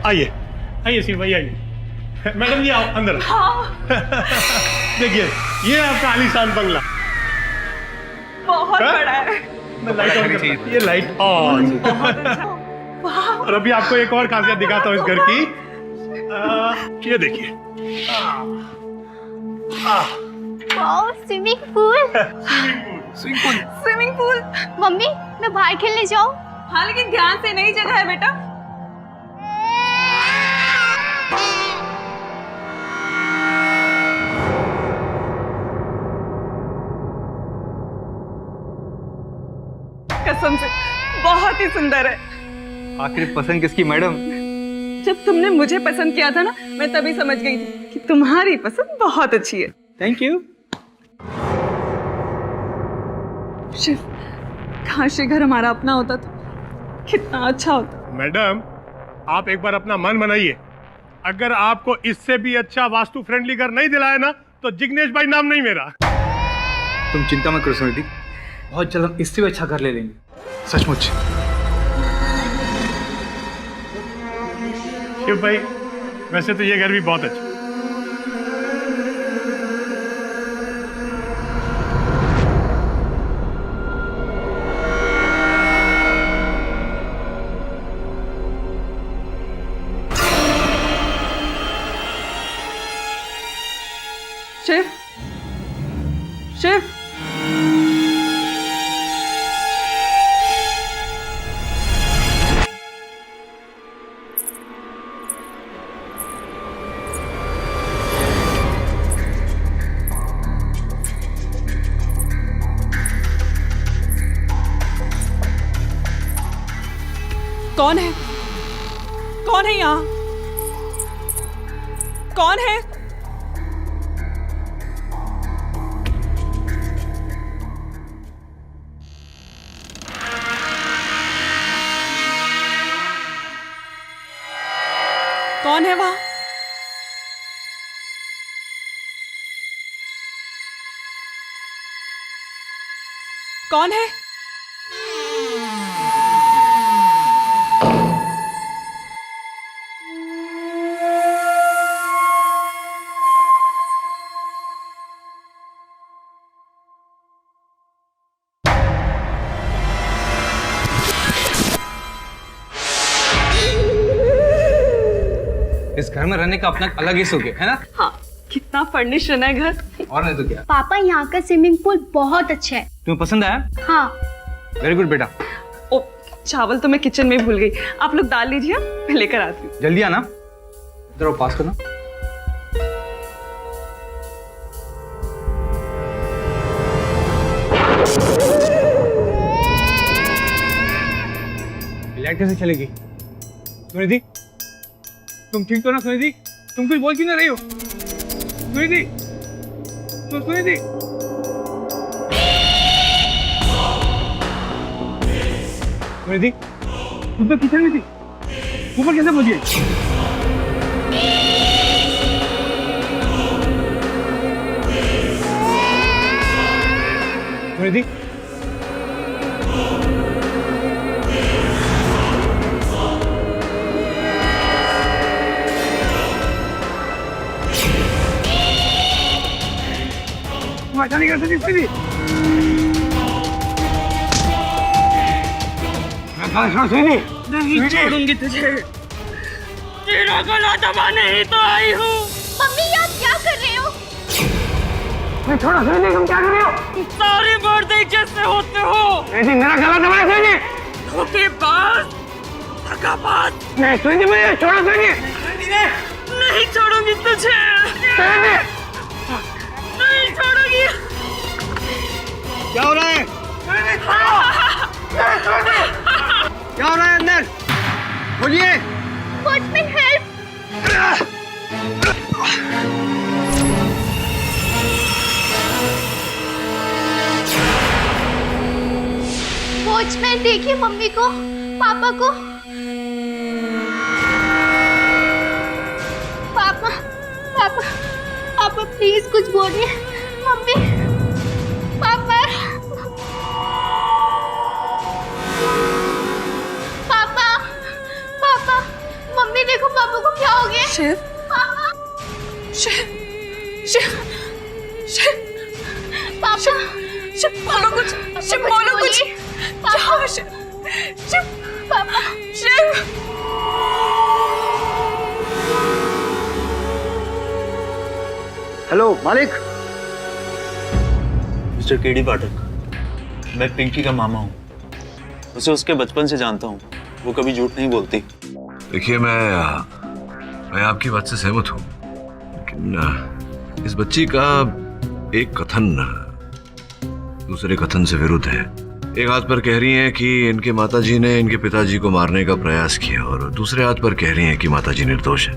आइए आइए शिव भाई आइए। मैडम जी आओ अंदर। हाँ। देखिए ये आपका आलीशान बंगला। बहुत बड़ा है। लाइट ऑन करना। ये लाइट ऑन। और अभी आपको एक और खासियत दिखाता हूँ इस घर की। ये देखिए। Swimming pool. Swimming pool. Mummy मैं बाहर खेलने जाऊँ? हाँ लेकिन ध्यान से, नई जगह है बेटा। कसम से बहुत ही सुंदर है। आखिर पसंद किसकी मैडम? जब तुमने मुझे पसंद किया था ना, मैं तभी समझ गई थी कि तुम्हारी पसंद बहुत अच्छी है। Thank you. शिव, काश ये घर हमारा अपना होता तो कितना अच्छा होता। मैडम आप एक बार अपना मन बनाइए, अगर आपको इससे भी अच्छा वास्तु फ्रेंडली घर नहीं दिलाया ना तो जिग्नेश भाई नाम नहीं मेरा। तुम चिंता मत करो सुनिधि, बहुत जल्द हम इससे भी अच्छा घर ले लेंगे, सचमुच। शिव भाई वैसे तो ये घर भी बहुत अच्छा। शिव, शिव, कौन है? कौन है यहाँ? कौन है? कौन है वहां? कौन है? इस घर में रहने का अपना अलग ही सुख है ना? हाँ, कितना फर्निश्ड है घर। और नहीं तो क्या। पापा यहाँ का स्विमिंग पूल बहुत अच्छा है। तुम्हें पसंद आया? हाँ। वेरी गुड बेटा। ओ, चावल तो मैं किचन में भूल गई। आप लोग दाल लीजिए, मैं लेकर आती हूँ। जल्दी आना, इधर पास करना। लाइट कैसे चलेगी? सुनिधि, तुम ठीक तो ना? सुनिधि, तुम कुछ बोल क्यों ना रही हो? सुनिधि, सुनिधि, सुनिधि, तुम तो किचन में थी, ऊपर कैसे पहुंच गई? सुनिधि, अच्छा नहीं कर सकती कोई भी। मैं कहा सुनिधि, नहीं छोड़ूंगी तुझे। तेरा गला दबाने ही तो आई हूँ। मम्मी आप क्या कर रहे हो? मैं छोड़ा सुनिधि, तुम क्या कर रहे हो? सारे मर्द एक जैसे होते हो। नहीं, मेरा गला दबाया सुनिधि। धोखेबाज, धोखेबाज। नहीं सुनिधि, मुझे छोड़ो सुनिधि। नहीं छोड़ूंगी तुझे। नहीं छोड़ूंगी। क्या हो रहा है? क्या हो रहा है अंदर? बोलिए। Watchman help. वॉचमैन देखिए मम्मी को, पापा को। पापा, पापा, पापा प्लीज कुछ बोलिए। मम्मी, पापा, पापा, पापा, मम्मी देखो पापा को क्या हो गया? शिव, पापा, शिव, शिव, शिव, पापा, शिव बोलो कुछ, शिव बोलो कुछ, क्या हुआ शिव, शिव, पापा, शिव। हेलो मालिक। मिस्टर केडी पाठक, मैं पिंकी का मामा हूँ। उसे उसके बचपन से जानता हूँ, वो कभी झूठ नहीं बोलती। देखिए मैं आपकी बात से सहमत हूँ, लेकिन इस बच्ची का एक कथन दूसरे कथन से विरुद्ध है। एक हाथ पर कह रही हैं कि इनके माताजी ने इनके पिताजी को मारने का प्रयास किया और दूसरे हाथ पर कह रही हैं कि माताजी निर्दोष है।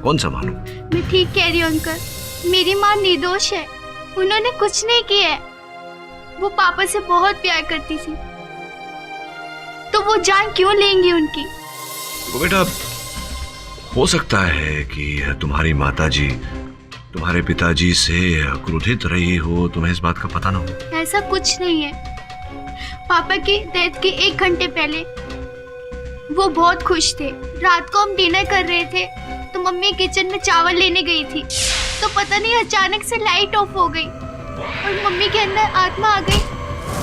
कौन सा मानूं? मैं ठीक कह रही हूँ अंकल, मेरी माँ निर्दोष है, उन्होंने कुछ नहीं किया है। वो पापा से बहुत प्यार करती थी, तो वो जान क्यों लेंगी उनकी? तो बेटा, हो सकता है कि तुम्हारी माताजी तुम्हारे पिताजी से क्रोधित रही हो, तुम्हें इस बात का पता ना हो। ऐसा कुछ नहीं है। पापा की डेथ के 1 घंटे पहले वो बहुत खुश थे। रात को हम डिनर कर रहे थे तो मम्मी किचन में चावल लेने गई थी, तो पता नहीं अचानक से लाइट ऑफ हो गई और मम्मी के अंदर आत्मा आ गई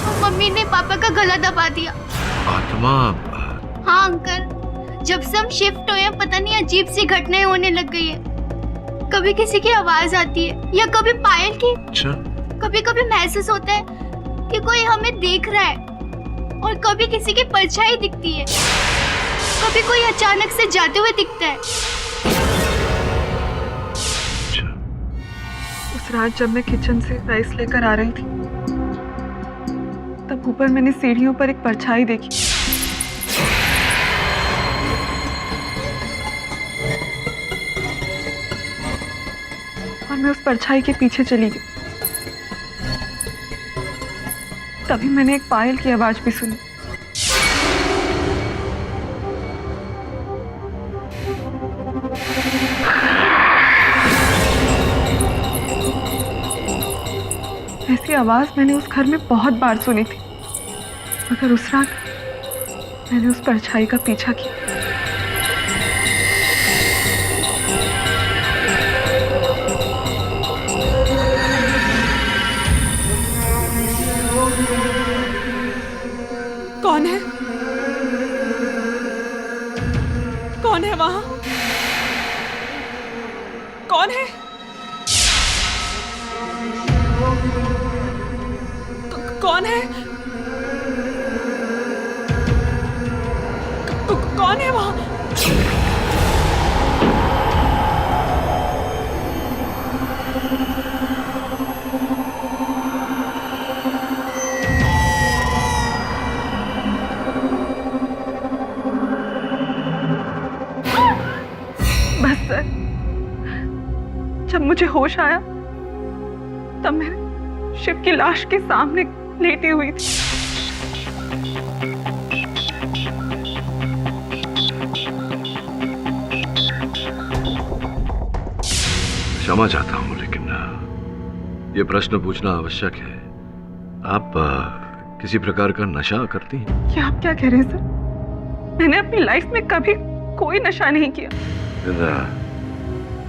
और मम्मी ने पापा का गला दबा दिया। आत्मा? हाँ अंकल, जब से हम शिफ्ट हुए हैं पता नहीं अजीब सी घटनाएं होने लग गई है। कभी किसी की आवाज आती है या कभी पायल की। अच्छा। कभी कभी महसूस होता है कि कोई हमें देख रहा है और कभी किसी की परछाई दिखती है, कभी कोई अचानक से जाते हुए दिखता है। उस रात जब मैं किचन से राइस लेकर आ रही थी, तब ऊपर मैंने सीढ़ियों पर एक परछाई देखी। और मैं उस परछाई के पीछे चली गई। तभी मैंने एक पायल की आवाज भी सुनी। ऐसी आवाज मैंने उस घर में बहुत बार सुनी थी, मगर उस रात मैंने उस परछाई का पीछा किया। कौन है? कौन है वहां? कौन है? कौन है? कौन है वहां? बस सर, जब मुझे होश आया तब मैं शिव की लाश के सामने लेटी हुई थी। क्षमा चाहता हूं, लेकिन ये प्रश्न पूछना आवश्यक है। आप किसी प्रकार का नशा करती हैं? क्या आप क्या कह रहे हैं सर? मैंने अपनी लाइफ में कभी कोई नशा नहीं किया।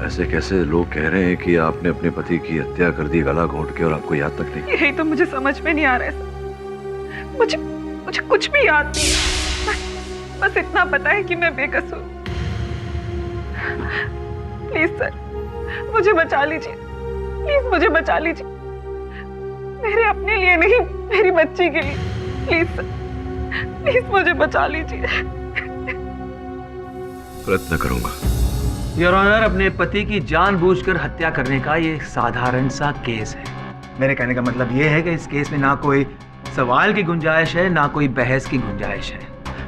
ऐसे कैसे लोग कह रहे हैं कि आपने अपने पति की हत्या कर दी गला घोंट के और आपको याद तक नहीं? यही तो मुझे समझ में नहीं आ रहा है सर। मुझे कुछ भी याद नहीं है। बस इतना पता है कि मैं बेकसूर। प्लीज सर, मुझे बचा लीजिए। प्लीज मुझे बचा लीजिए। मेरे अपने लिए नहीं, मेरी बच्ची के लिए। प्लीज सर, प्लीज मुझे बचा लीजिए। प्रयत्न करूंगा। योर ऑनर, अपने पति की जानबूझकर हत्या करने का ये साधारण सा केस है। मेरे कहने का मतलब ये है कि इस केस में ना कोई सवाल की गुंजाइश है, ना कोई बहस की गुंजाइश है।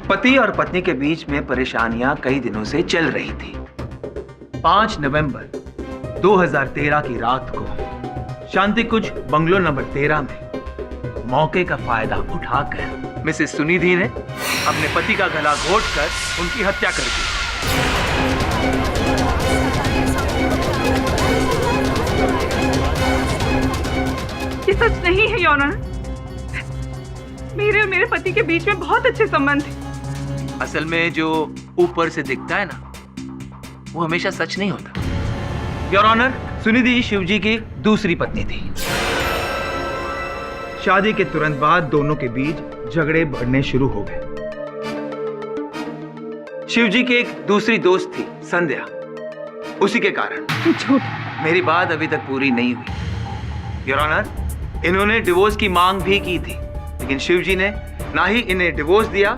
पति और पत्नी के बीच में परेशानियां कई दिनों से चल रही थी। 5 नवंबर 2013 की रात को शांति कुंज बंगलो नंबर 13 में मौके का फायदा उठाकर मिसेस सुनिधि ने अपने पति का गला घोंटकर उनकी हत्या कर दी। ये सच नहीं है योर ऑनर। मेरे और मेरे पति के बीच में बहुत अच्छे संबंध थे। असल में जो ऊपर से दिखता है ना, वो हमेशा सच नहीं होता। योर ऑनर, सुनिधि जी शिवजी की दूसरी पत्नी थी। शादी के तुरंत बाद दोनों के बीच झगड़े बढ़ने शुरू हो गए। शिवजी की एक दूसरी दोस्त थी संध्या, उसी के कारण। झूठ। मेरी बात अभी तक पूरी नहीं हुई। योर ऑनर, इन्होंने डिवोर्स की मांग भी की थी, लेकिन शिवजी ने ना ही इन्हें डिवोर्स दिया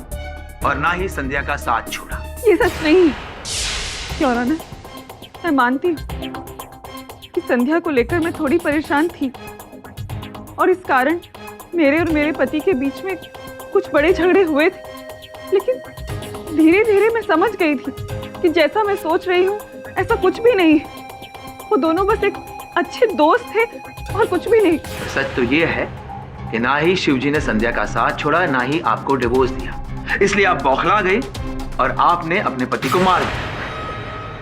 और ना ही संध्या का साथ छोड़ा। ये सच नहीं है योर ऑनर। मैं मानती हूँ कि संध्या को लेकर मैं थोड़ी परेशान थी और इस कारण मेरे और मेरे पति के बीच में कुछ बड़े झगड़े हुए थे, लेकिन धीरे धीरे मैं समझ गई थी कि जैसा मैं सोच रही हूँ ऐसा कुछ भी नहीं है। वो दोनों बस एक अच्छे दोस्त थे और कुछ भी नहीं। सच तो ये है कि ना ही शिवजी ने संध्या का साथ छोड़ा, ना ही आपको डिवोर्स दिया। इसलिए आप बौखला गई और आपने अपने पति को मार दिया।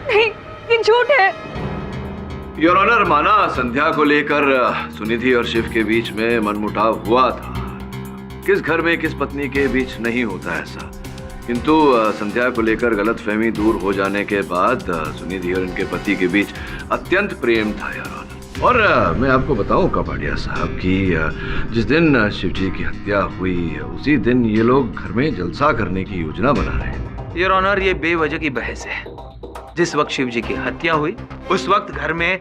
नहीं, ये झूठ है। योर ऑनर, माना संध्या को लेकर सुनिधि और शिव के बीच में मनमुटाव हुआ था। किस घर में किस पत्नी के बीच नहीं होता ऐसा, किंतु संध्या को लेकर गलतफहमी दूर हो जाने के बाद सुनिधि और इनके पति के बीच अत्यंत प्रेम था योर ऑनर। और मैं आपको बताऊं कपाड़िया साहब कि जिस दिन शिवजी की हत्या हुई उसी दिन ये लोग घर में जलसा करने की योजना बना रहे हैं। योर ऑनर, ये बेवजह की बहस है। जिस वक्त शिवजी की हत्या हुई उस वक्त घर में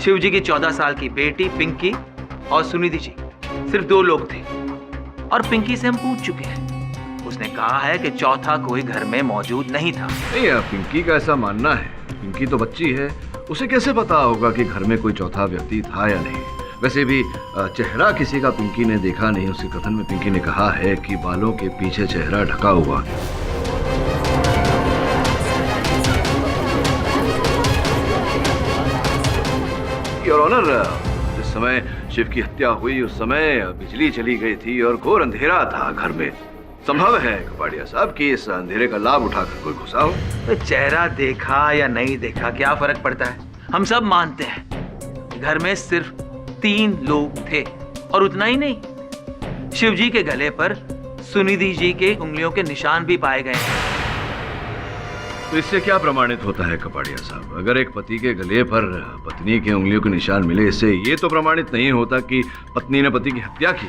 शिवजी की 14 साल की बेटी पिंकी और सुनिधि जी सिर्फ 2 लोग थे, और पिंकी से हम पूछ चुके हैं। उसने कहा है कि चौथा कोई घर में मौजूद नहीं था। नहीं, पिंकी का ऐसा मानना है। पिंकी तो बच्ची है, उसे कैसे पता होगा कि घर में कोई चौथा व्यक्ति था या नहीं। वैसे भी चेहरा किसी का पिंकी ने देखा नहीं। उसके कथन में पिंकी ने कहा है कि बालों के पीछे चेहरा ढका हुआ है। योर ऑनर, जिस समय शिव की हत्या हुई उस समय बिजली चली गई थी और घोर अंधेरा था घर में। संभव है कपाड़िया साहब कि इस अंधेरे का लाभ उठाकर कोई घुसा हो। तो चेहरा देखा या नहीं देखा क्या फर्क पड़ता है? हम सब मानते हैं घर में सिर्फ 3 लोग थे, और उतना ही नहीं, शिवजी के गले पर सुनिधि जी के उंगलियों के निशान भी पाए गए हैं। तो इससे क्या प्रमाणित होता है कपाड़िया साहब? अगर एक पति के गले पर पत्नी के उंगलियों के निशान मिले, इससे ये तो प्रमाणित नहीं होता कि पत्नी ने पति की हत्या की।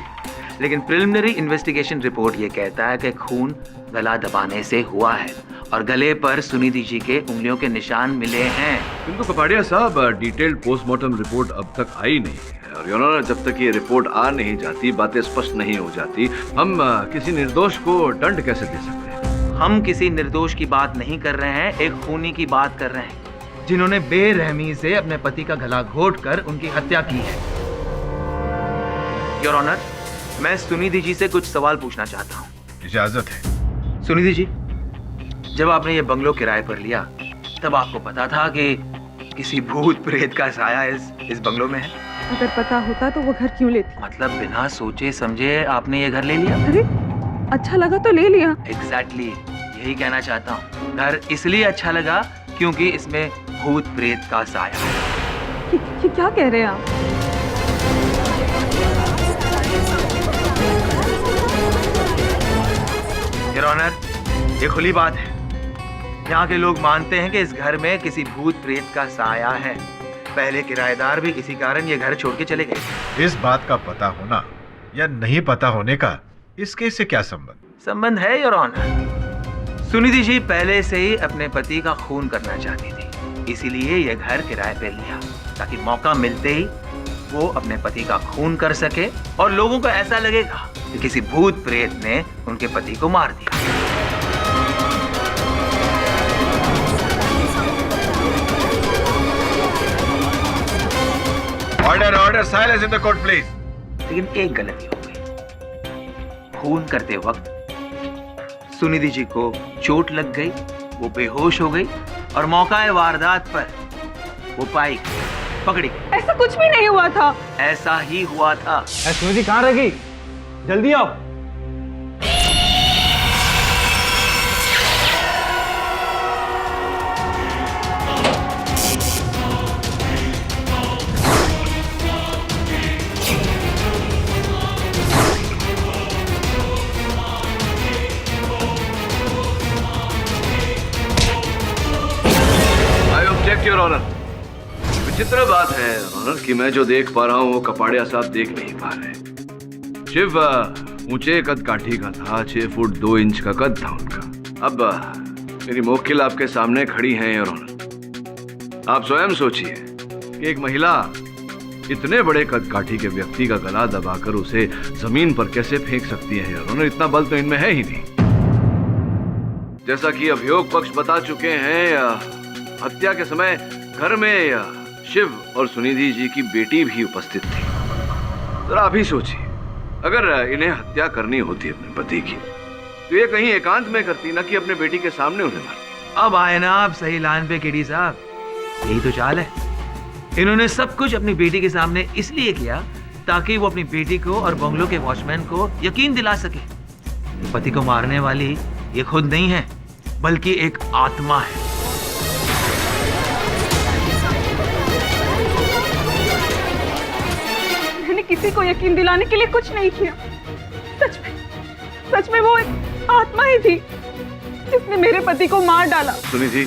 लेकिन प्रिलिमिनरी इन्वेस्टिगेशन रिपोर्ट ये कहता है कि खून गला दबाने से हुआ है और गले पर सुनिधि जी के उंगलियों के निशान मिले हैं। किंतु कपाड़िया साहब, डिटेल्ड पोस्टमार्टम रिपोर्ट अब तक आई नहीं है, और योर ऑनर, जब तक ये रिपोर्ट आ नहीं जाती, बातें स्पष्ट नहीं हो जाती, हम किसी निर्दोष को दंड कैसे दे सकते हैं? हम किसी निर्दोष की बात नहीं कर रहे हैं, एक खूनी की बात कर रहे हैं जिन्होंने बेरहमी से अपने पति का गला घोंटकर उनकी हत्या की है। योर ऑनर, मैं सुनिधि जी से कुछ सवाल पूछना चाहता हूँ। इजाजत है। सुनिधि जी, जब आपने ये बंगलो किराए पर लिया तब आपको पता था कि किसी भूत प्रेत का साया इस बंगलो में है? अगर पता होता तो वो घर क्यों लेती? मतलब बिना सोचे समझे आपने ये घर ले लिया? अरे अच्छा लगा तो ले लिया। एग्जैक्टली, यही कहना चाहता हूँ। घर इसलिए अच्छा लगा क्योंकि इसमें भूत प्रेत का साया है। ये क्या कह रहे हैं आप? योर ऑनर, ये खुली बात है। यहाँ के लोग मानते हैं कि इस घर में किसी भूत प्रेत का साया है। पहले किराएदार भी इसी कारण ये घर छोड़ के चले गए। इस बात का पता होना या नहीं पता होने का इस केस से क्या संबंध? संबंध है योर ऑनर। सुनिधि जी पहले से ही अपने पति का खून करना चाहती थी, इसीलिए ये घर किराए पे लिया ताकि मौका मिलते ही वो अपने पति का खून कर सके और लोगों को ऐसा लगेगा कि किसी भूत प्रेत ने उनके पति को मार दिया। Order order, silence in the court please. लेकिन एक गलती हो गई। खून करते वक्त सुनिधि जी को चोट लग गई, वो बेहोश हो गई और मौका वारदात पर वो पाई पकड़ी गई। ऐसा कुछ भी नहीं हुआ था। ऐसा ही हुआ था। सुनिधि कहाँ रह गई? जल्दी आओ। विचित्र बात है ऑनर कि मैं जो देख पा रहा हूँ वो कपाड़िया साहब देख नहीं पा रहे। शिव ऊंचे कद काठी का था, 6 फुट 2 इंच का कद था उनका। अब मेरी मोक्किल आपके सामने खड़ी हैं योर ऑनर। आप स्वयं सोचिए कि एक महिला इतने बड़े कद काठी के व्यक्ति का गला दबाकर उसे जमीन पर कैसे फेंक सकती है योर ऑनर। इतना बल तो इनमें है ही नहीं। जैसा कि अभियोग पक्ष बता चुके हैं, हत्या के समय घर में शिव और सुनिधि जी की बेटी भी उपस्थित थी। जरा आप ही सोचिए, अगर इन्हें हत्या करनी होती अपने पति की तो ये कहीं एकांत में करती, ना कि अपने बेटी के सामने उन्हें मार। अब आए ना आप सही लाइन पे केडी साहब। यही तो चाल है। इन्होंने सब कुछ अपनी बेटी के सामने इसलिए किया ताकि वो अपनी बेटी को और बंगलो के वॉचमैन को यकीन दिला सके पति को मारने वाली ये खुद नहीं है, बल्कि एक आत्मा है। मैंने किसी को यकीन दिलाने के लिए कुछ नहीं किया। सच में वो एक आत्मा ही थी जिसने मेरे पति को मार डाला। सुनिधि,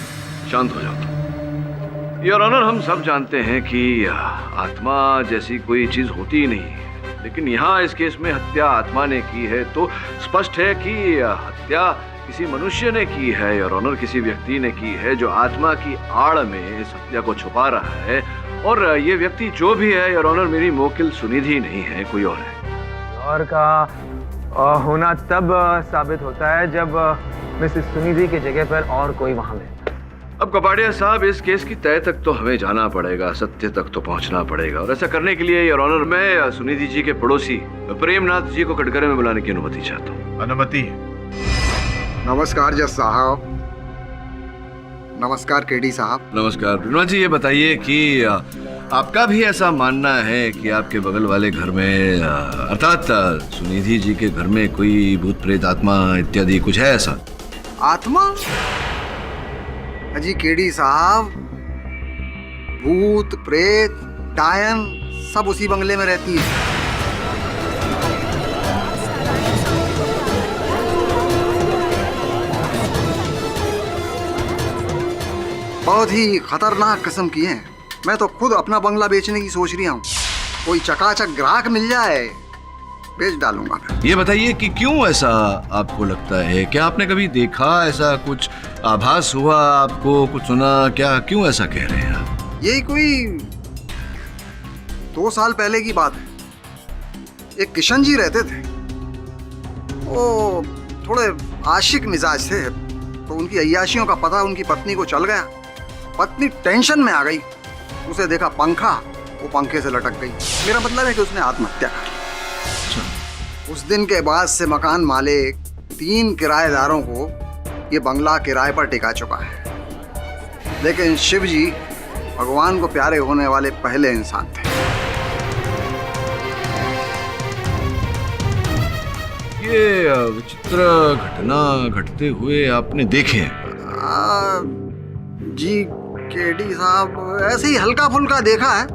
शांत हो जाओ। योर ऑनर, हम सब जानते हैं कि आत्मा जैसी कोई चीज होती ही नहीं है, लेकिन यहाँ इस केस में हत्या आत्मा ने की है तो स्पष्ट है कि हत्या किसी मनुष्य ने की है योर ऑनर, किसी व्यक्ति ने की है जो आत्मा की आड़ में इस हत्या को छुपा रहा है। और ये व्यक्ति जो भी है योर ऑनर, मेरी मोक्किल सुनिधि नहीं है, कोई और है। और का होना तब साबित होता है जब मिसेस सुनिधि की जगह पर और कोई वहां में। अब कपाड़िया साहब, इस केस की तह तक तो हमें जाना पड़ेगा, सत्य तक तो पहुंचना पड़ेगा। और ऐसा करने के लिए योर ऑनर, मैं सुनिधि जी के पड़ोसी प्रेमनाथ जी को कटघरे में बुलाने की अनुमति चाहता हूँ। अनुमति। नमस्कार जज साहब। नमस्कार केडी साहब। नमस्कार प्रेमनाथ जी। ये बताइए कि आपका भी ऐसा मानना है कि आपके बगल वाले घर में, अर्थात सुनिधि जी के घर में, कोई भूत प्रेत आत्मा इत्यादि कुछ है ऐसा? आत्मा? अजी केडी साहब, भूत प्रेत डायन सब उसी बंगले में रहती है। बहुत ही खतरनाक किस्म की हैं। मैं तो खुद अपना बंगला बेचने की सोच रही हूँ। कोई चकाचक ग्राहक मिल जाए, बेच डालूंगा। ये बताइए कि क्यों ऐसा आपको लगता है? क्या आपने कभी देखा, ऐसा कुछ आभास हुआ आपको, कुछ सुना क्या? क्यों ऐसा कह रहे हैं आप? यही कोई 2 साल पहले की बात है। एक किशन जी रहते थे, वो थोड़े आशिक मिजाज थे, तो उनकी अय्याशियों का पता उनकी पत्नी को चल गया। पत्नी टेंशन में आ गई, उसे देखा पंखा, वो पंखे से लटक गई। मेरा मतलब है कि उसने आत्महत्या कर ली। उस दिन के बाद से मकान मालिक 3 किराएदारों को ये बंगला किराए पर टिका चुका है। लेकिन शिव जी भगवान को प्यारे होने वाले पहले इंसान थे। ये विचित्र घटना घटते हुए आपने देखे हैं? जी केडी साहब, ऐसे ही हल्का फुल्का देखा है।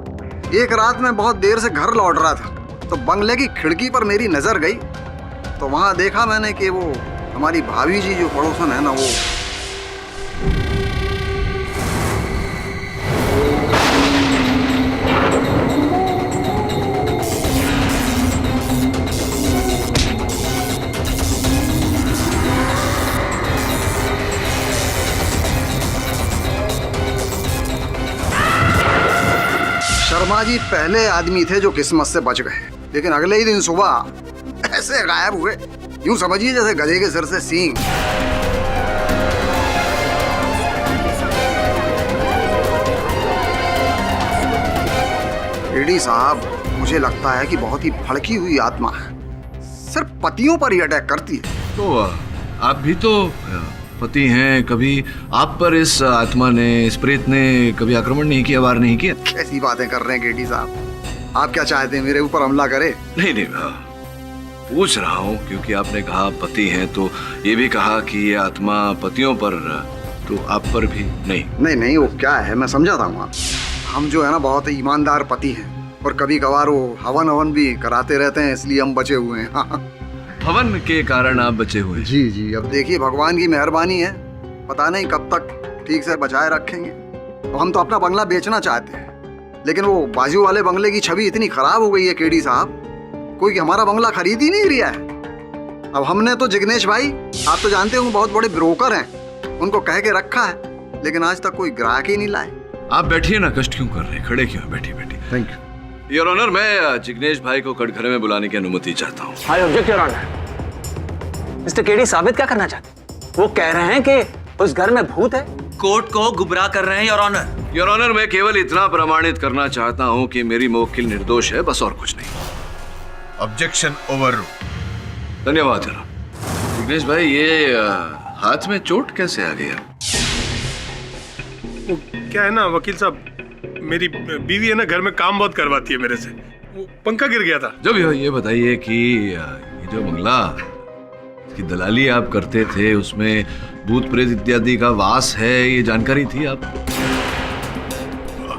एक रात में बहुत देर से घर लौट रहा था तो बंगले की खिड़की पर मेरी नजर गई, तो वहां देखा मैंने कि वो हमारी भाभी जी जो पड़ोसन है ना, वो शर्मा जी पहले आदमी थे जो किस्मत से बच गए, लेकिन अगले ही दिन सुबह ऐसे गायब हुए, यूं समझिए जैसे गधे के सिर से सींग। रेडी साहब, मुझे लगता है कि बहुत ही भड़की हुई आत्मा है, सिर्फ पतियों पर ही अटैक करती है। तो आप भी तो पति हैं, कभी आप पर इस आत्मा ने, इस प्रेत ने कभी आक्रमण नहीं किया, वार नहीं किया? कैसी बातें कर रहे हैं केडी साहब? आप क्या चाहते हैं, मेरे ऊपर हमला करे? नहीं, पूछ रहा हूँ क्योंकि आपने कहा पति हैं, तो ये भी कहा कि ये आत्मा पतियों पर, तो आप पर भी नहीं? नहीं, वो क्या है, मैं समझाता हूँ। हम जो है ना बहुत ही ईमानदार पति हैं, और कभी कभार वो हवन भी कराते रहते हैं, इसलिए हम बचे हुए हैं। हवन के कारण आप बचे हुए? जी, अब देखिए भगवान की मेहरबानी है, पता नहीं कब तक ठीक से बचाए रखेंगे। तो हम तो अपना बंगला बेचना चाहते हैं, लेकिन वो बाजू वाले बंगले की छवि इतनी खराब हो गई है केडी साहब, कोई हमारा बंगला खरीद ही नहीं रहा है। अब हमने तो जिग्नेश भाई, आप तो जानते हो बहुत बड़े ब्रोकर हैं, उनको कह के रखा है, लेकिन आज तक कोई ग्राहक ही नहीं लाए। आप बैठिए ना, कष्ट क्यों कर रहे हैं, खड़े क्यों, बैठिए बैठिए। थैंक यू योर ऑनर, मैं जिग्नेश भाई को कटघरे में बुलाने की अनुमति चाहता हूँ। I object your honour. Mister KD साबित क्या करना चाहते हैं? वो कह रहे हैं कि उस घर में भूत है। कोर्ट को गुमराह कर रहे हैं योर ऑनर। योर ऑनर, मैं केवल इतना प्रमाणित करना चाहता हूँ कि मेरी मौकिल निर्दोष है, बस और कुछ नहीं। Objection over. धन्यवाद योर ऑनर। जिग्नेश भाई, ये हाथ में चोट कैसे आ गया? वो क्या है ना वकील साहब, मेरी बीवी है ना, घर में काम बहुत करवाती है मेरे से, वो पंखा गिर गया था। जो भी हो, ये बताइए कि ये जो बंगला की दलाली आप करते थे, उसमें भूत प्रेत इत्यादि का वास है, ये जानकारी थी आप?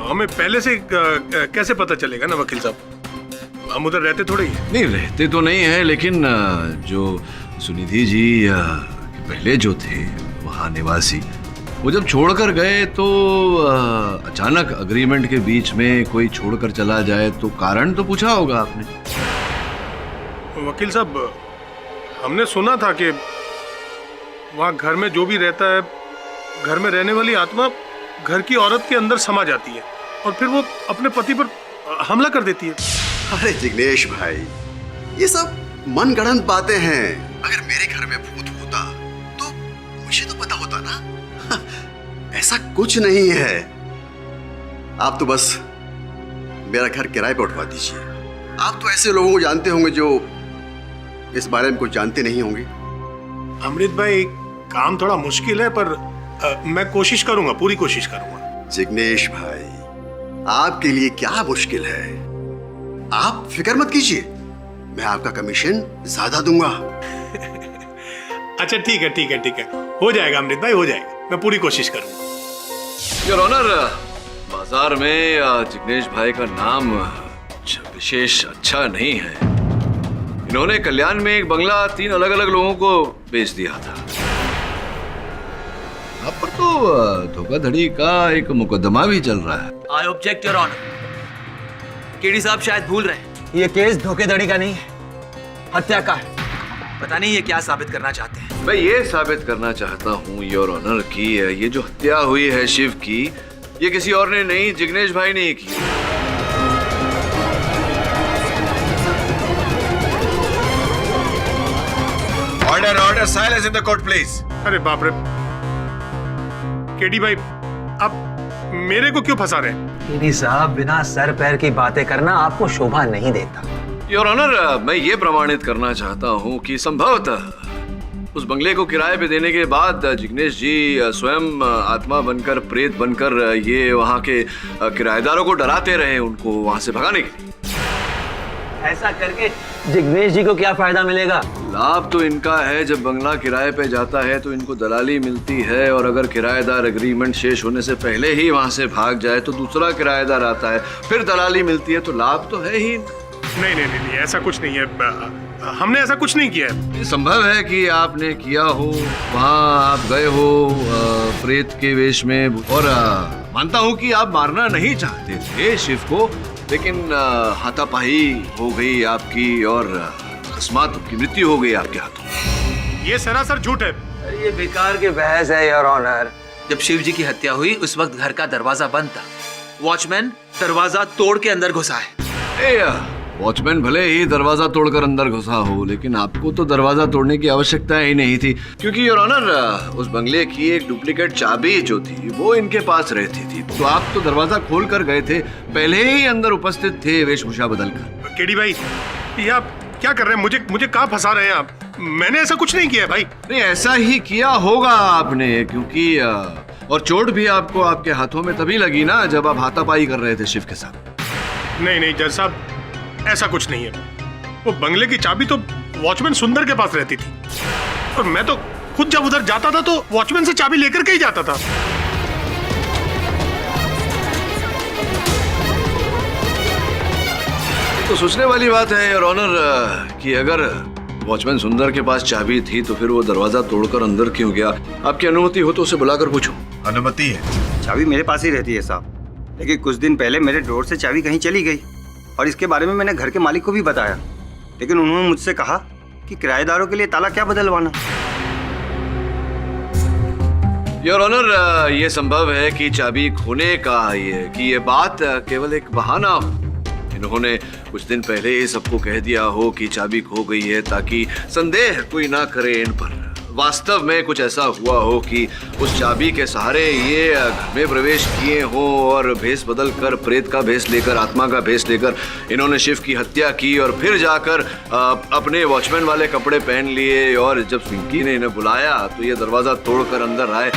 हमें पहले से कैसे पता चलेगा ना वकील साहब, हम उधर रहते थोड़े ही हैं। नहीं, रहते तो नहीं है, लेकिन जो सुनिधि जी पहले जो थे वहाँ निवासी, वो जब छोड़कर गए तो अचानक अग्रीमेंट के बीच में कोई छोड़कर चला जाए तो कारण तो पूछा होगा आपने। वकील साहब, हमने सुना था कि वहाँ घर में जो भी रहता है, घर में रहने वाली आत्मा घर की औरत के अंदर समा जाती है और फिर वो अपने पति पर हमला कर देती है। अरे जिग्नेश भाई, ये सब मनगढ़ंत बातें हैं। अगर मेरे घर में भूत होता तो मुझे तो पता होता ना। ऐसा कुछ नहीं है। आप तो बस मेरा घर किराए पर उठवा दीजिए। आप तो ऐसे लोगों को जानते होंगे जो इस बारे में कुछ जानते नहीं होंगे। अमृत भाई, काम थोड़ा मुश्किल है, पर मैं कोशिश करूंगा, पूरी कोशिश करूंगा। जिग्नेश भाई, आपके लिए क्या मुश्किल है? आप फिक्र मत कीजिए, मैं आपका कमीशन ज्यादा दूंगा। अच्छा ठीक है, ठीक है, ठीक है, हो जाएगा अमृत भाई, हो जाएगा, मैं पूरी कोशिश करूंगा। योर ऑनर, बाजार में जिग्नेश भाई का नाम विशेष अच्छा नहीं है। इन्होंने कल्याण में एक बंगला 3 अलग अलग लोगों को बेच दिया था। आप पर तो धोखाधड़ी का एक मुकदमा भी चल रहा है। I object your honour. KD साहब शायद भूल रहे हैं, ये केस धोखेधड़ी का नहीं है, हत्या का है। पता नहीं ये क्या साबित करना चाहते हैं। मैं ये साबित करना चाहता हूँ योर ऑनर कि ये जो हत्या हुई है शिव की, ये किसी और ने नहीं, जिग्नेश भाई ने की। Order order, silence in the court please. अरे बाप रे, केडी भाई, आप मेरे को क्यों फंसा रहे हैं? केडी साहब, बिना सर पैर की बातें करना आपको शोभा नहीं देता। योर ऑनर, मैं ये प्रमाणित करना चाहता हूँ कि संभवतः उस बंगले को किराए पे देने के बाद जिग्नेश जी स्वयं आत्मा बनकर, प्रेत बनकर ये वहाँ के किराएदारों को डराते रहे, उनको वहाँ से भगाने के लिए। ऐसा करके जिग्नेश जी को क्या फायदा मिलेगा? लाभ तो इनका है, जब बंगला किराए पे जाता है तो इनको दलाली मिलती है, और अगर किराएदार एग्रीमेंट शेष होने से पहले ही वहाँ से भाग जाए तो दूसरा किराएदार आता है, फिर दलाली मिलती है, तो लाभ तो है ही। नहीं नहीं नहीं, ऐसा कुछ नहीं है, हमने ऐसा कुछ नहीं किया है। ये संभव है कि आपने किया हो, वहाँ आप गए हो प्रेत के वेश में, और मानता हूँ कि आप मारना नहीं चाहते थे शिव को, लेकिन हाथापाई हो गई आपकी और अकस्मात की मृत्यु हो गई आपके हाथों। ये सरासर झूठ है। ये बेकार की बहस है योर ऑनर। जब शिव जी की हत्या हुई उस वक्त घर का दरवाजा बंद था, वॉचमैन दरवाजा तोड़ के अंदर घुसा है। वॉचमैन भले ही दरवाजा तोड़कर अंदर घुसा हो, लेकिन आपको तो दरवाजा तोड़ने की आवश्यकता ही नहीं थी, क्योंकि योर ऑनर उस बंगले की एक डुप्लीकेट चाबी जो थी वो इनके पास रहती थी, तो आप तो दरवाजा खोल कर गए थे, पहले ही अंदर उपस्थित थे वेशभूषा बदलकर। केडी भाई, ये आप क्या कर रहे हैं? मुझे कहाँ फंसा रहे हैं आप? मैंने ऐसा कुछ नहीं किया है भाई। नहीं, ऐसा ही किया होगा आपने, क्योंकि और चोट भी आपको आपके हाथों में तभी लगी ना जब आप हाथापाई कर रहे थे शिव के साथ। नहीं नहीं जज साहब, ऐसा कुछ नहीं है। वो बंगले की चाबी तो वॉचमैन सुंदर के पास रहती थी, और मैं तो खुद जब उधर जाता था तो वॉचमैन से चाबी लेकर के ही जाता था। तो सोचने वाली बात है योर ऑनर कि अगर वॉचमैन सुंदर के पास चाबी थी तो फिर वो दरवाजा तोड़कर अंदर क्यों गया? आपकी अनुमति हो तो उसे बुलाकर पूछो। अनुमति है। चाबी मेरे पास ही रहती है साहब, लेकिन कुछ दिन पहले मेरे ड्रॉर से चाबी कहीं चली गई और इसके बारे में मैंने घर के मालिक को भी बताया, लेकिन उन्होंने मुझसे कहा कि किराएदारों के लिए ताला क्या बदलवाना। योर ऑनर, ये संभव है कि चाबी खोने का ये बात केवल एक बहाना हो। इन्होंने कुछ दिन पहले ही सबको कह दिया हो कि चाबी खो गई है ताकि संदेह कोई ना करे इन पर। वास्तव में कुछ ऐसा हुआ हो कि उस चाबी के सहारे ये घर में प्रवेश किए हो और भेष बदल कर, प्रेत का भेष लेकर, आत्मा का भेष लेकर इन्होंने शिव की हत्या की और फिर जाकर अपने वॉचमैन वाले कपड़े पहन लिए और जब पिंकी ने इन्हें बुलाया तो ये दरवाजा तोड़कर अंदर आए।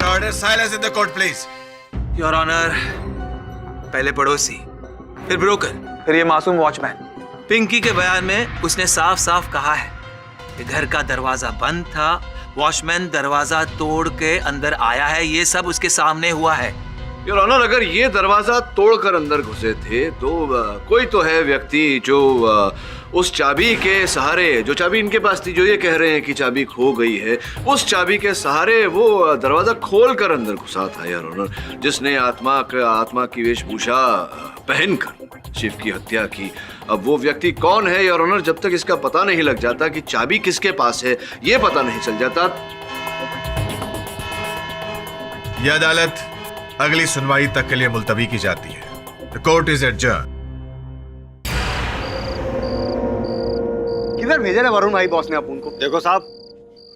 Order silence in the court, please. Your honour, पहले पड़ोसी, फिर ब्रोकर, फिर ये मासूम वॉचमैन। पिंकी के बयान में उसने साफ साफ कहा है कि घर का दरवाजा बंद था, वॉचमैन दरवाजा तोड़ के अंदर आया है। ये सब उसके सामने हुआ है। योर ऑनर, अगर ये दरवाजा तोड़कर अंदर घुसे थे तो कोई तो है व्यक्ति जो उस चाबी के सहारे, जो चाबी इनके पास थी, जो ये कह रहे हैं कि चाबी खो गई है, उस चाबी के सहारे वो दरवाजा खोलकर अंदर घुसा था योर ऑनर, जिसने आत्मा की वेशभूषा पहनकर शिव की हत्या की। अब वो व्यक्ति कौन है योर ऑनर, जब तक इसका पता नहीं लग जाता कि चाबी किसके पास है, ये पता नहीं चल जाता। यह अदालत अगली सुनवाई तक के लिए मुलतवी की जाती है। The court is adjourned. किधर भेजा है वरुण भाई बॉस ने अपन को? देखो साहब,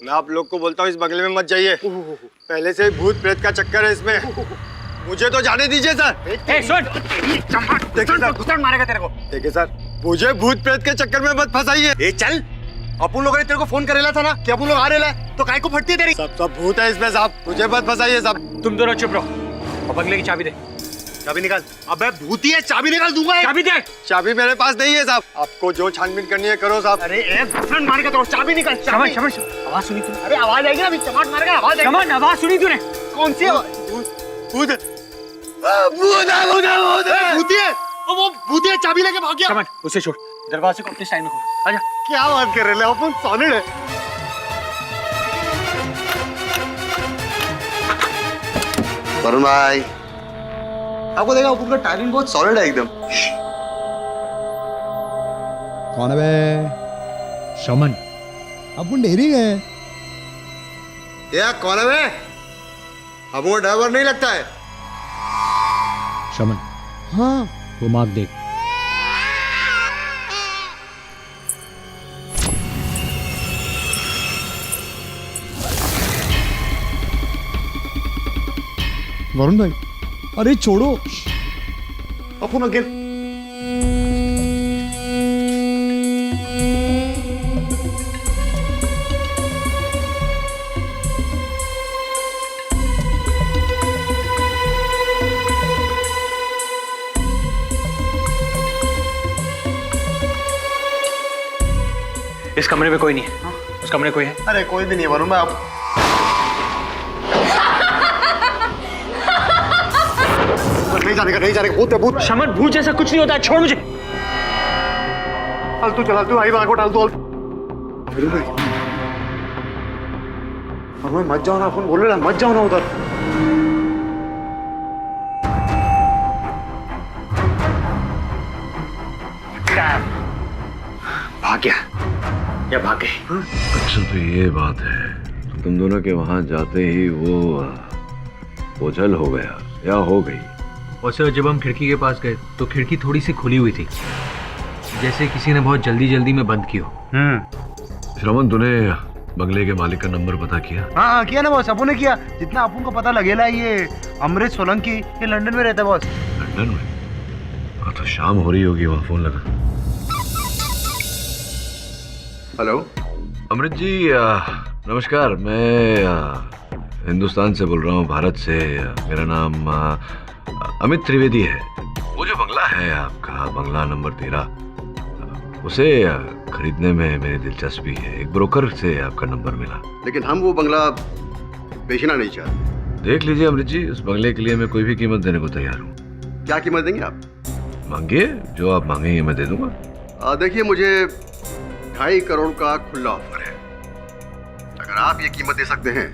मैं आप लोग को बोलता हूँ इस बंगले में मत जाइए। पहले से भूत प्रेत का चक्कर है इसमें। मुझे तो जाने दीजिए सर। मारेगा तेरे को। देखिए सर, मुझे भूत प्रेत के चक्कर में मत फंसाइए। चल, अपन लोगों ने तेरे को फोन करेला था ना कि अपन लोग आ रहे हैं, तो काय को फटती है तेरी? सब भूत है इसमें साहब, मुझे मत फंसाइए साहब। तुम दोनों चुप रहो और बंगले की चाबी दे। चाबी निकाल। अबे भूती है, चाबी निकाल दूंगा। चाबी दे। चाबी मेरे पास नहीं है साहब, आपको जो छानबीन करनी है करो साहब। अरे एक घुसन मार के तो चाबी निकाल। शमन, आवाज सुनी तूने? अरे आवाज आएगी ना, अभी चमाट मारेगा, आवाज आएगी। शमन, आवाज सुनी तूने? कौन सी आवाज? भूत भूती है, वो भूती है, चाबी लेके भाग गया। शमन, उसे छोड़, दरवाजे को अपने साइड में खोल। आजा। क्या बात कर रहे हो अपन? सॉलिड है। वरुण भाई, आपको देखा अपन का टाइमिंग बहुत सॉलिड है एकदम। कौन है बे? शमन, अपन डेरी गए। या कौन है बे? हमको ड्राइवर नहीं लगता है। शमन, हाँ, वो मार्क देख। वरुण भाई, अरे छोड़ो। अपन अगेन। इस कमरे में कोई नहीं है। उस कमरे में कोई है? अरे कोई भी नहीं है वरुण भाई। आप नहीं जाने का। भूत है, भूत। शमन, भूत जैसा कुछ नहीं होता है, छोड़ मुझे। तू चला, तू आई बार को डाल दो। मत जाओ ना, अपन बोल रहे मत जाओ ना उधर। भाग गया या भाग गए? अच्छा तो ये बात है, तो तुम दोनों के वहां जाते ही वो ओझल हो गया या हो गई? और सर, जब हम खिड़की के पास गए तो खिड़की थोड़ी सी खुली हुई थी, जैसे किसी ने बहुत जल्दी में बंद की हो। श्रवण, तूने बंगले के मालिक का नंबर पता किया? हाँ किया ना बॉस, अपन ने किया। जितना अपन को पता लगेला, ये अमृत सोलंकी, ये लंदन में रहता है बॉस। लंदन में? हाँ तो शाम हो रही होगी, वहाँ फोन लगा। हेलो अमृत जी, नमस्कार। मैं हिंदुस्तान से बोल रहा हूँ, भारत से। मेरा नाम अमित त्रिवेदी है। वो जो बंगला है आपका, बंगला नंबर 13, उसे खरीदने में मेरी दिलचस्पी है। एक ब्रोकर से आपका नंबर मिला। लेकिन हम वो बंगला बेचना नहीं चाहते। देख लीजिए अमृत जी, उस बंगले के लिए मैं कोई भी कीमत देने को तैयार हूँ। क्या कीमत देंगे आप? मांगिए, जो आप मांगेंगे मैं दे दूंगा। देखिए, मुझे 2.5 करोड़ का खुला ऑफर है। अगर आप ये कीमत दे सकते हैं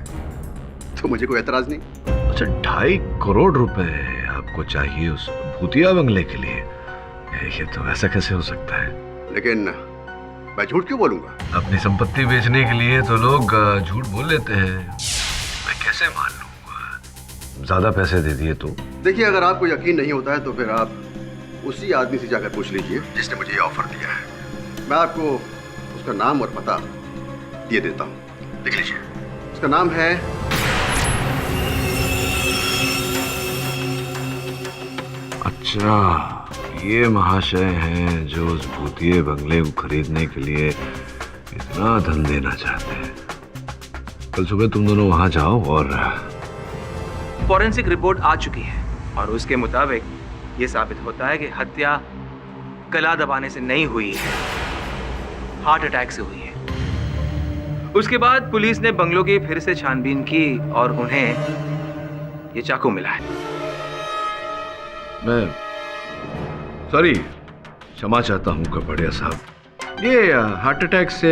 तो मुझे कोई एतराज नहीं। अच्छा, 2.5 करोड़ रुपए आपको चाहिए उस भूतिया बंगले के लिए? ये तो ऐसा कैसे हो सकता है? लेकिन मैं झूठ क्यों बोलूंगा? अपनी संपत्ति बेचने के लिए तो लोग झूठ बोल लेते हैं। मैं कैसे मान लूंगा? ज्यादा पैसे दे दिए तो? देखिए, अगर आपको यकीन नहीं होता है तो फिर आप उसी आदमी से जाकर पूछ लीजिए जिसने मुझे ये ऑफर दिया है। मैं आपको उसका नाम और पता दे देता हूँ, लिख लीजिए। उसका नाम है अच्छा, ये महाशय हैं जो उस भूतिये बंगले को खरीदने के लिए इतना धन देना चाहते हैं। कल सुबह तुम दोनों वहां जाओ और फॉरेंसिक रिपोर्ट आ चुकी है और उसके मुताबिक ये साबित होता है कि हत्या गला दबाने से नहीं हुई है, हार्ट अटैक से हुई है। उसके बाद पुलिस ने बंगलों की फिर से छानबीन की और उन्हें ये चाकू मिला है। मैं सॉरी, क्षमा चाहता हूँ कपड़िया साहब। ये हार्ट अटैक से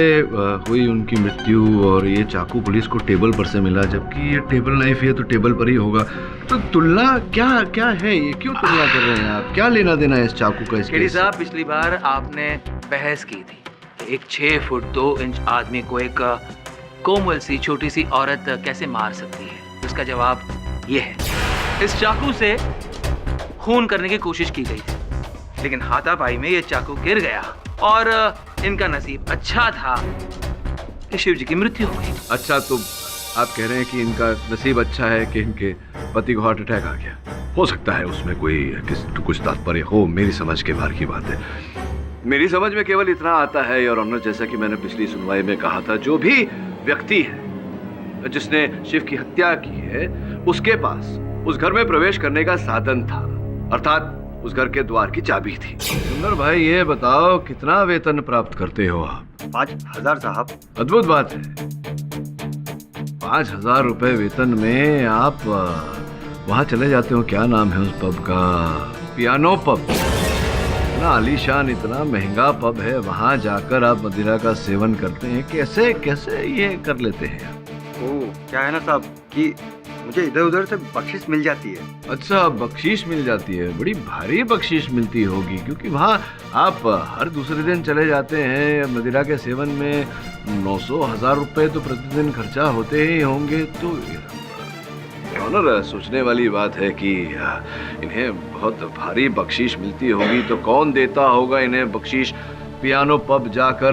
हुई उनकी मृत्यु और ये चाकू पुलिस को टेबल पर से मिला, जबकि ये टेबल नाइफ है तो टेबल पर ही होगा। तो तुलना क्या क्या है? ये क्यों तुलना कर रहे हैं आप? क्या लेना देना है इस चाकू का? केडी साहब, पिछली बार आपने बहस की थी कि एक 6 फुट 2 इंच आदमी को एक कोमल सी छोटी सी औरत कैसे मार सकती है। उसका जवाब ये है, इस चाकू से खून करने की कोशिश की गई थी, लेकिन हाथापाई में ये चाकू गिर गया और इनका नसीब अच्छा था कि शिव जी की मृत्यु हो गई। अच्छा, तो आप कह रहे हैं कि इनका नसीब अच्छा है कि इनके पति को हार्ट अटैक आ गया? हो सकता है उसमें कोई कुछ तात्पर्य हो, मेरी समझ के बाहर की बात है। मेरी समझ में केवल इतना आता है योर ऑनर, जैसा कि मैंने पिछली सुनवाई में कहा था, जो भी व्यक्ति है जिसने शिव की हत्या की है उसके पास उस घर में प्रवेश करने का साधन था, अर्थात उस घर के द्वार की चाबी थी। सुंदर भाई, ये बताओ कितना वेतन प्राप्त करते हो आप? 5,000 साहब। अद्भुत बात है। 5,000 रुपए वेतन में आप वहां चले जाते हो। क्या नाम है उस पब का? Piano pub. इतना आलीशान, इतना महंगा पब है, वहां जाकर आप मदिरा का सेवन करते हैं। कैसे कैसे ये कर लेते हैं? ओ, क्या है ना साहब कि मुझे इधर उधर से बख्शिश मिल जाती है। अच्छा, बख्शीश मिल जाती है? बड़ी भारी बख्शीश मिलती होगी, क्योंकि वहाँ आप हर दूसरे दिन चले जाते हैं। मदिरा के सेवन में 900-1000 रुपए तो प्रतिदिन खर्चा होते ही होंगे। तो ऑनर, सोचने वाली बात है कि इन्हें बहुत भारी बख्शीश मिलती होगी, तो कौन देता होगा इन्हें बख्शीश पियानो पब जाकर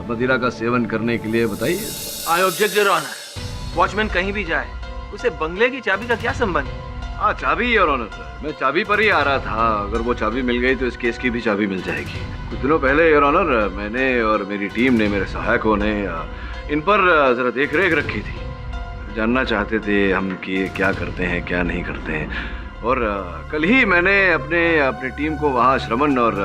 मदिरा का सेवन करने के लिए? बताइए। I object your honour. Watchman कहीं भी जाए, उसे बंगले की चाबी का क्या संबंध? हाँ, चाबी योर ऑनर, मैं चाबी पर ही आ रहा था। अगर वो चाबी मिल गई तो इस केस की भी चाबी मिल जाएगी। कुछ दिनों पहले योर ऑनर, मैंने और मेरी टीम ने, मेरे सहायकों ने इन पर जरा देख रेख रखी थी। जानना चाहते थे हम कि क्या करते हैं क्या नहीं करते हैं। और कल ही मैंने अपने टीम को वहाँ श्रवण और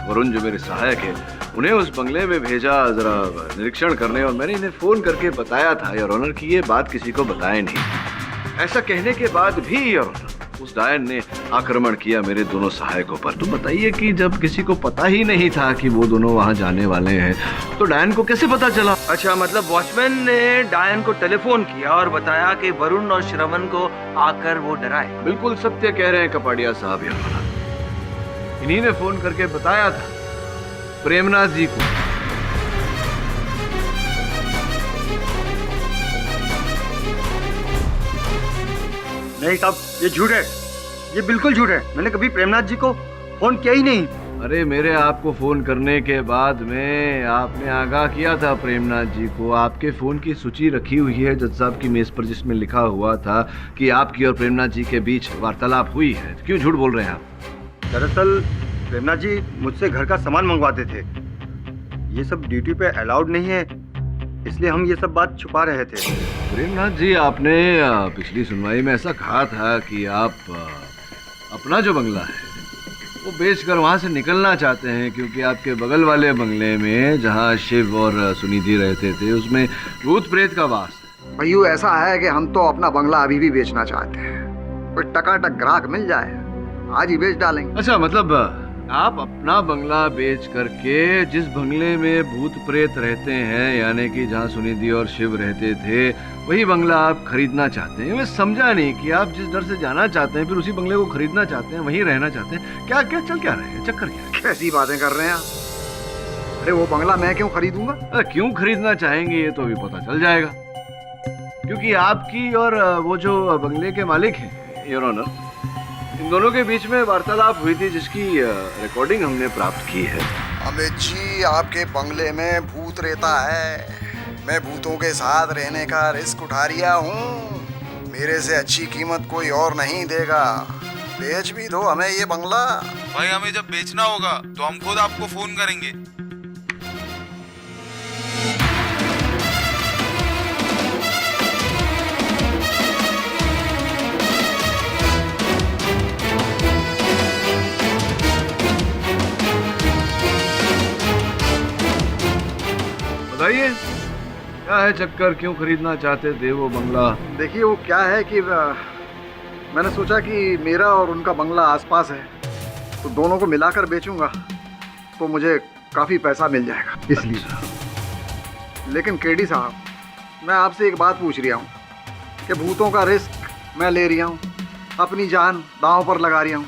वरुण, जो मेरे सहायक हैं, उन्हें उस बंगले में भेजा जरा निरीक्षण करने। और मैंने इन्हें फ़ोन करके बताया था योर ऑनर कि ये बात किसी को बताए नहीं। ऐसा कहने के बाद भी योर ऑनर, उस डायन ने आक्रमण किया मेरे दोनों सहायकों पर। तो बताइए कि जब किसी को पता ही नहीं था कि वो दोनों वहाँ जाने वाले हैं, तो डायन को कैसे पता चला? अच्छा, मतलब वॉचमैन ने डायन को टेलीफोन किया और बताया कि वरुण और श्रवण को आकर वो डराए। बिल्कुल सत्य कह रहे हैं कपाड़िया साहब। योर ऑनर, इन्हीं ने फोन करके बताया था प्रेमनाथ जी को। नहीं साहब, ये झूठ है, ये बिल्कुल झूठ है। मैंने कभी प्रेमनाथ जी को फोन किया ही नहीं। अरे मेरे आपको फोन करने के बाद में आपने आगाह किया था प्रेमनाथ जी को। आपके फोन की सूची रखी हुई है जज साहब की मेज पर, जिसमें लिखा हुआ था कि आपकी और प्रेमनाथ जी के बीच वार्तालाप हुई है। क्यों झूठ बोल रहे हैं आप? दरअसल प्रेमनाथ जी मुझसे घर का सामान मंगवाते थे। ये सब ड्यूटी पे अलाउड नहीं है, इसलिए हम ये सब बात छुपा रहे थे। प्रेमनाथ जी, आपने पिछली सुनवाई में ऐसा कहा था कि आप अपना जो बंगला है वो बेचकर वहाँ से निकलना चाहते हैं, क्योंकि आपके बगल वाले बंगले में जहाँ शिव और सुनिधि रहते थे उसमें भूत प्रेत का वास है। भैया, ऐसा है कि हम तो अपना बंगला अभी भी बेचना चाहते हैं। कोई टकाटक ग्राहक मिल जाए, आज ही बेच डालेंगे। अच्छा, मतलब आप अपना बंगला बेच करके जिस बंगले में भूत प्रेत रहते हैं, यानी कि जहाँ सुनिधि और शिव रहते थे, वही बंगला आप खरीदना चाहते हैं। मैं समझा नहीं कि आप जिस डर से जाना चाहते हैं फिर उसी बंगले को खरीदना चाहते हैं, वहीं रहना चाहते हैं। क्या क्या चल क्या रहे हैं, चक्कर क्या है? कैसी बातें कर रहे हैं आप? अरे वो बंगला मैं क्यों खरीदूंगा? अरे क्यों खरीदना चाहेंगे ये तो अभी पता चल जाएगा, क्योंकि आपकी और वो जो बंगले के मालिक हैं योर ऑनर, इन दोनों के बीच में वार्तालाप हुई थी जिसकी रिकॉर्डिंग हमने प्राप्त की है। अमित जी, आपके बंगले में भूत रहता है। मैं भूतों के साथ रहने का रिस्क उठा रिया हूँ। मेरे से अच्छी कीमत कोई और नहीं देगा। बेच भी दो हमें ये बंगला। भाई हमें जब बेचना होगा तो हम खुद आपको फोन करेंगे। बताइए क्या है चक्कर, क्यों खरीदना चाहते थे वो बंगला? देखिए वो क्या है कि मैंने सोचा कि मेरा और उनका बंगला आसपास है, तो दोनों को मिलाकर बेचूंगा तो मुझे काफ़ी पैसा मिल जाएगा, इसलिए। लेकिन केडी साहब, मैं आपसे एक बात पूछ रहा हूँ कि भूतों का रिस्क मैं ले रहा हूँ, अपनी जान दांव पर लगा रहा हूँ,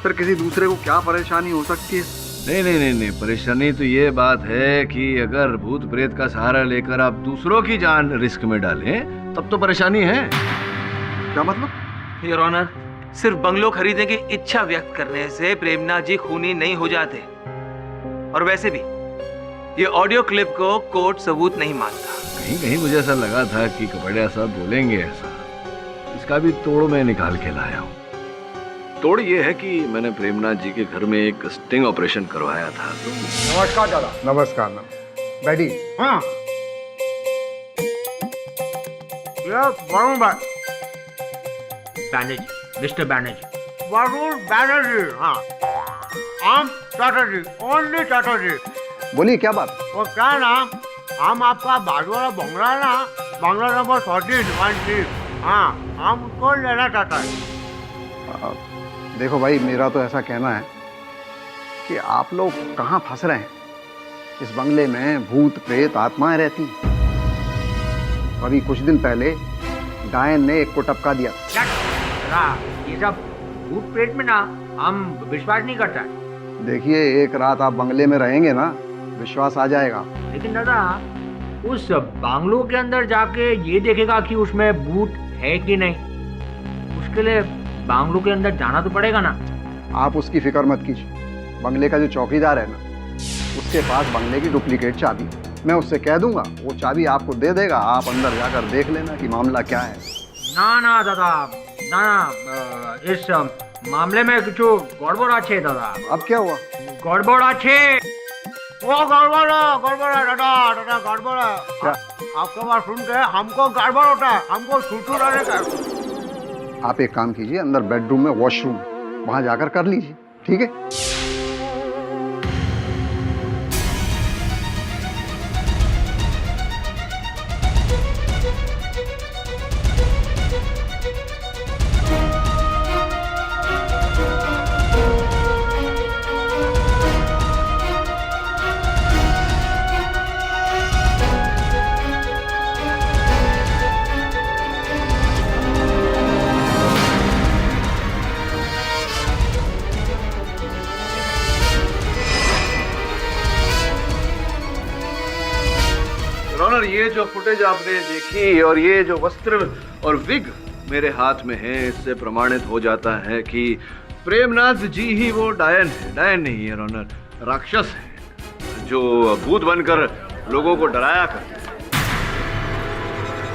फिर किसी दूसरे को क्या परेशानी हो सकती है? नहीं, परेशानी तो ये बात है कि अगर भूत प्रेत का सहारा लेकर आप दूसरों की जान रिस्क में डालें तब तो परेशानी है। क्या मतलब? योर ऑनर, सिर्फ बंगलो खरीदने की इच्छा व्यक्त करने से प्रेमनाथ जी खूनी नहीं हो जाते, और वैसे भी ये ऑडियो क्लिप को कोर्ट सबूत नहीं मानता। कहीं मुझे ऐसा लगा था कि कपड़िया साहब बोलेंगे ऐसा, इसका भी तोड़ मैं निकाल के लाया हूँ। तोड़ ये है कि मैंने प्रेमनाथ जी के घर में एक स्टिंग ऑपरेशन करवाया था। नमस्कार दादा। नमस्कार। बैठी। हाँ, वरुण भाई, बैनर्जी, मिस्टर बैनर्जी। वरुण बैनर्जी। हाँ, हम चटर्जी, ओनली चटर्जी। बोलिए क्या बात? वो क्या नाम, हम आपका बाजू वाला बंगला है ना, बंगला नंबर 14 हाँ, हम उसको लेना चाहता है। देखो भाई, मेरा तो ऐसा कहना है कि आप लोग कहाँ फंस रहे हैं। इस बंगले में भूत प्रेत आत्माएं रहती हैं। अभी कुछ दिन पहले डायन ने एक को टपका दिया। ये सब भूत प्रेत में ना हम विश्वास नहीं करता। देखिए, एक रात आप बंगले में रहेंगे ना, विश्वास आ जाएगा। लेकिन दादा, उस बांग्लो के अंदर जाके ये देखेगा कि उसमें भूत है कि नहीं, उसके लिए बांग्लो के अंदर जाना तो पड़ेगा ना। आप उसकी फिक्र मत कीजिए। बंगले का जो चौकीदार है ना, उसके पास बंगले की डुप्लीकेट चाबी, मैं उससे कह दूंगा, वो चाबी आपको दे देगा। आप अंदर जाकर देख लेना कि मामला क्या है। ना दादा, ना, इस मामले में कुछ गड़बड़ आछे दादा। अब क्या हुआ? गड़बड़ आछे। वो गड़बड़ है दादा, गड़बड़ है। क्या? आपका बात सुन के हमको गड़बड़ होता है, हमको छूटू रहने का। आप एक काम कीजिए, अंदर बेडरूम में वॉशरूम, वहां जाकर कर लीजिए, ठीक है? ये जो फुटेज आपने देखी और ये जो वस्त्र और विग मेरे हाथ में है, इससे प्रमाणित हो जाता है कि प्रेमनाथ जी ही वो डायन है। डायन नहीं है ऑनर, राक्षस है जो भूत बनकर लोगों को डराया करते हैं।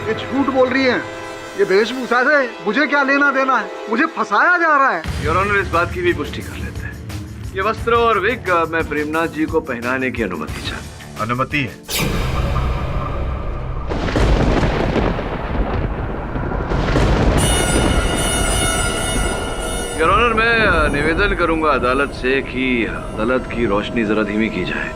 ये झूठ बोल रही हैं। ये वेशभूषा से मुझे क्या लेना देना है? मुझे फंसाया जा रहा है। योर ऑनर, इस बात की भी पुष्टि कर लेते हैं। ये वस्त्र और विग मैं प्रेमनाथ जी को पहनाने की अनुमति चाहता हूं। अनुमति है। योर ऑनर, मैं निवेदन करूंगा अदालत से कि अदालत की रोशनी जरा धीमी की जाए।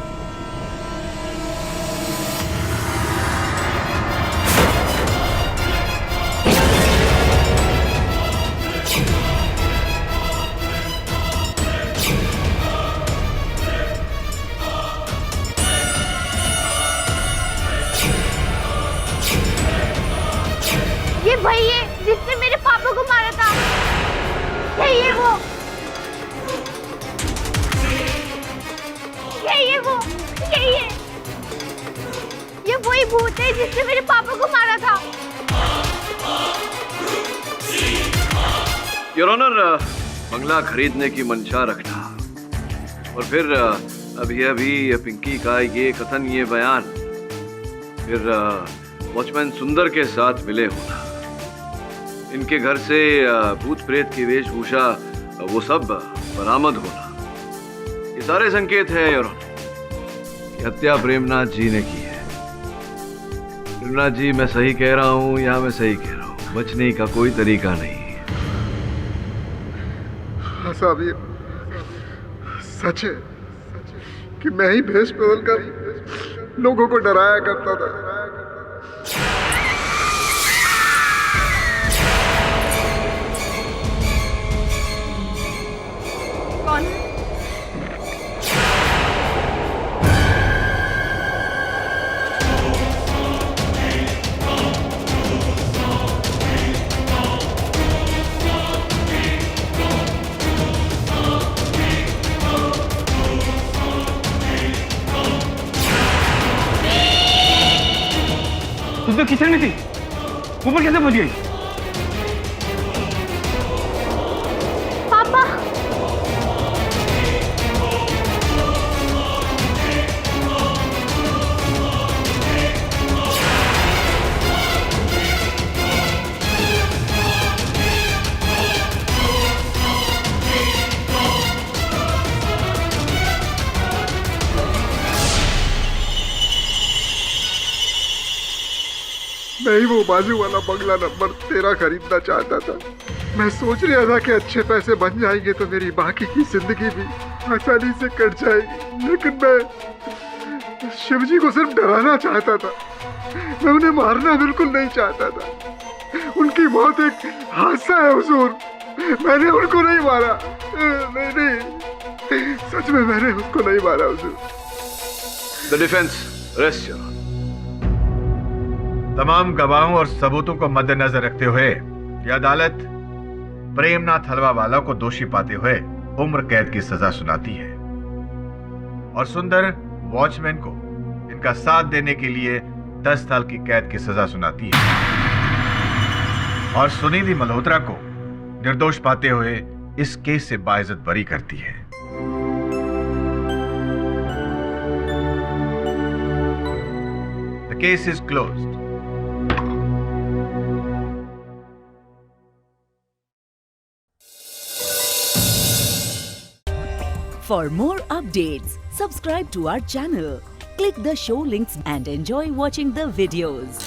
वही है जिसने मेरे पापा को मारा था। यही है वो, यही है वो, यही है। ये वही भूत है जिसने मेरे पापा को मारा था। योर ऑनर, बंगला खरीदने की मंशा रखना और फिर अभी पिंकी का ये कथन, ये बयान, फिर वॉचमैन सुंदर के साथ मिले होना, इनके घर से भूत प्रेत की वेशभूषा वो सब बरामद होना, ये सारे संकेत है योर ऑनर। ये हत्या प्रेमनाथ जी ने की है। प्रेमनाथ जी, मैं सही कह रहा हूँ या मैं सही कह रहा हूँ? बचने का कोई तरीका नहीं। हाँ साहब, ये सच है कि मैं ही भेष बदल कर लोगों को डराया करता था। कौन? तुम तो किचन में थी, ऊपर कैसे पहुंच गई? पापा, मैं ही वो बाजू वाला बंगला नंबर 13 खरीदना चाहता था। मैं सोच रहा था कि अच्छे पैसे बन जाएंगे तो मेरी बाकी की जिंदगी भी आसानी से कट जाएगी, लेकिन मैं शिवजी को सिर्फ डराना चाहता था। मैं उन्हें मारना बिल्कुल नहीं चाहता था। उनकी मौत एक हादसा है हुजूर, मैंने उनको नहीं मारा। नहीं, सच में मैंने उसको नहीं मारा हुजूर। The defence, rest your honour. तमाम गवाहों और सबूतों को मद्देनजर रखते हुए यह अदालत प्रेमनाथ हलवावाला को दोषी पाते हुए उम्र कैद की सजा सुनाती है और सुंदर वॉचमैन को इनका साथ देने के लिए 10 साल की कैद की सजा सुनाती है और सुनिधि मल्होत्रा को निर्दोष पाते हुए इस केस से बाइज्जत बरी करती है। The case is closed. For more updates, subscribe to our channel, click the show links and enjoy watching the videos.